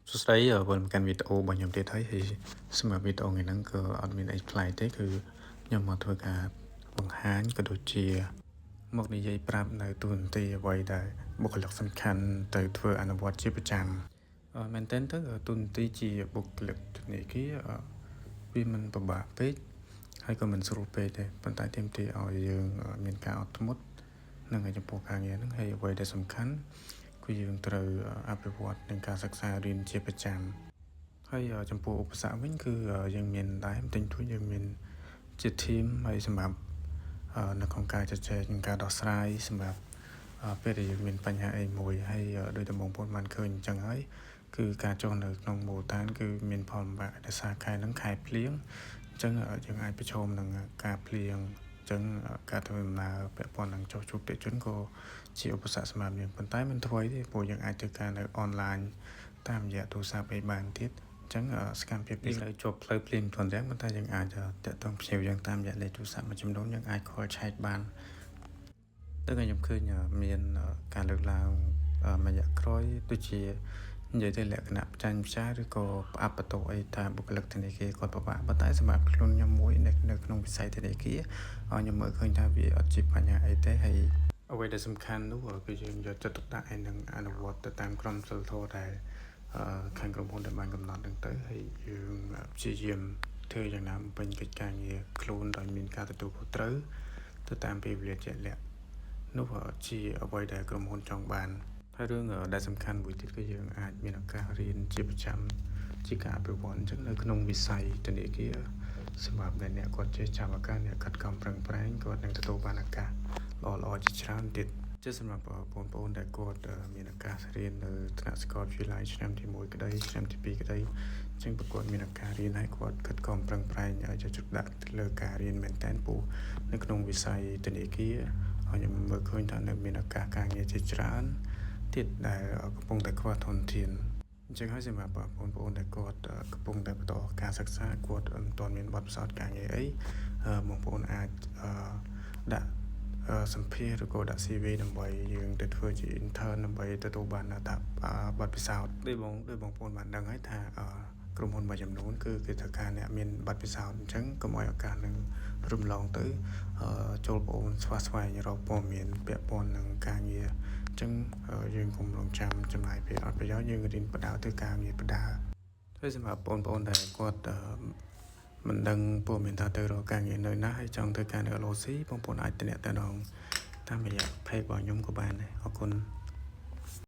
សួស្តីវិលមកកាន់វីដេអូរបស់ខ្ញុំទៀតហើយសម្រាប់វីដេអូថ្ងៃហ្នឹងក៏អត់មានអីប្លែកទេគឺខ្ញុំមកធ្វើការបង្ហាញក៏ដូចជាមកនិយាយប្រាប់នៅទូនាទីអ្វីដែលបុគ្គលិកសំខាន់ទៅធ្វើអនុវត្តជាប្រចាំមែនតើទៅទូនាទីជាបុគ្គលិកធនាគារវាមិនពិបាកពេកហើយក៏មិនស្រួលពេកទេប៉ុន្តែទាមទារឲ្យយើងមានការអត់ធ្មត់នឹងចំពោះការងារហ្នឹងហើយអ្វីដែលសំខាន់គឺយើងត្រូវអភិវឌ្ឍនឹងការសិក្សារៀនជាប្រចាំហើយចំពោះឧបសគ្គវិញគឺយើងមានដែរបន្តិចតួចយើងមានជា team ហើយសម្រាប់នៅក្នុងការជជែកនិងការដោះស្រាយសម្រាប់ពេលដែលយើងមានបញ្ហាអីមួយហើយដោយតែបងប្អូនបានឃើញអញ្ចឹងហើយគឺការចុះនៅក្នុងមូលដ្ឋានគឺមានផលលំបាកដោយសារខែហ្នឹងខែភ្លៀងអញ្ចឹងយើងអាចប្រឈមនឹងការភ្លៀងអញ្ចឹងការធ្វើដំណើរពាក់ព័ន្ធនឹងចុះជួបអតិថិជនក៏ជាឧបសគ្គសម្រាប់យើងប៉ុន្តែមិនធ្វើអីទេព្រោះយើងអាចធ្វើការនៅអនឡាញតាមរយៈទូរស័ព្ទអីបានទៀតអញ្ចឹងសកម្មភាពនេះនៅជាប់ផ្លូវភ្លាមមិនទាន់យ៉ាងប៉ុន្តែយើងអាចតាក់ទងភ្ញៀវយើងតាមរយៈលេខទូរស័ព្ទមួយចំនួនយើងអាច call chat បានតែខ្ញុំឃើញមានការលើកឡើងមួយរយៈក្រោយដូចជានិយាយទៅលក្ខណៈចាញ់ផ្សាយឬក៏ផ្អាប់បន្ទោអីតាមបុគ្គលិកធនាគារគាត់ពិបាកប៉ុន្តែសម្រាប់ខ្លួនខ្ញុំមួយនៅក្នុងវិស័យធនាគារខ្ញុំមើលឃើញថាវាអត់ជាបញ្ហាអីទេហើយអ្វីដែលសំខាន់នោះគឺយើងយកចិត្តទុកដាក់ឲ្យនឹងអនុវត្តទៅតាមក្រមសីលធម៌ដែលខាងក្រុមហ៊ុនដែលបានកំណត់ហ្នឹងទៅហើយយើងព្យាយាមធ្វើយ៉ាងណាបំពេញកិច្ចការងារខ្លួនដោយមានការទទួលខុសត្រូវទៅតាមពេលវេលាជាក់លាក់នោះជាអ្វីដែលក្រុមហ៊ុនចង់បានហើយរឿងដែលសំខាន់មួយទៀតគឺយើងអាចមានឱកាសរៀនជាប្រចាំជាការអភិវឌ្ឍអញ្ចឹងនៅក្នុងវិស័យធនាគារសម្រាប់អ្នកគាត់ចេះចាប់ឱកាសអ្នកកាត់កំប្រឹងប្រែងគាត់នឹងទទួលបានឱកាសល្អៗជាច្រើនទៀតជាសម្រាប់បងប្អូនដែលគាត់មានឱកាសរៀននៅថ្នាក់សាកលវិទ្យាល័យឆ្នាំទី1ក្តីឆ្នាំទី2ក្តីអញ្ចឹងប្រកបមានឱកាសរៀនហើយគាត់កាត់កំប្រឹងប្រែងយកចិត្តដាក់លើការរៀនមែនតើពូនៅក្នុងវិស័យធនាគារខ្ញុំមើលឃើញថានៅមានឱកាសការងារជាច្រើនទៀតដែលកំពុងតែខ្វះធនធានអញ្ចឹងហើយសម្រាប់បងប្អូនដែលគាត់កំពុងតែបន្តការសិក្សាគាត់មិនទាន់មានបទពិសោធន៍ការងារអីបងប្អូនអាចដាក់សម្ភារឬក៏ដាក់ CV ដើម្បីយើងទៅធ្វើជា intern ដើម្បីទទួលបានបទពិសោធន៍ដោយបងប្អូនបានដឹងហើយថាក្រុមហ៊ុនមួយចំនួនគឺគេត្រូវការអ្នកមានបទពិសោធន៍អញ្ចឹងកុំឲ្យឱកាសនឹងរំលងទៅចូលបងប្អូនស្វែងរកព័ត៌មានពាក់ព័ន្ធនឹងការងារអញ្ចឹងយើងកុំរងចាំចំណាយពេលអត់ប្រយោជន៍យើងរៀនបដៅទៅការងារបដៅហើយសម្រាប់បងប្អូនដែលគាត់មិនដឹងព័ត៌មានថាទៅរកការងារនៅណាហើយចង់ធ្វើការនៅ LOC បងប្អូនអាចតំណតាមរយៈ page របស់ខ្ញុំក៏បានដែរអរគុណ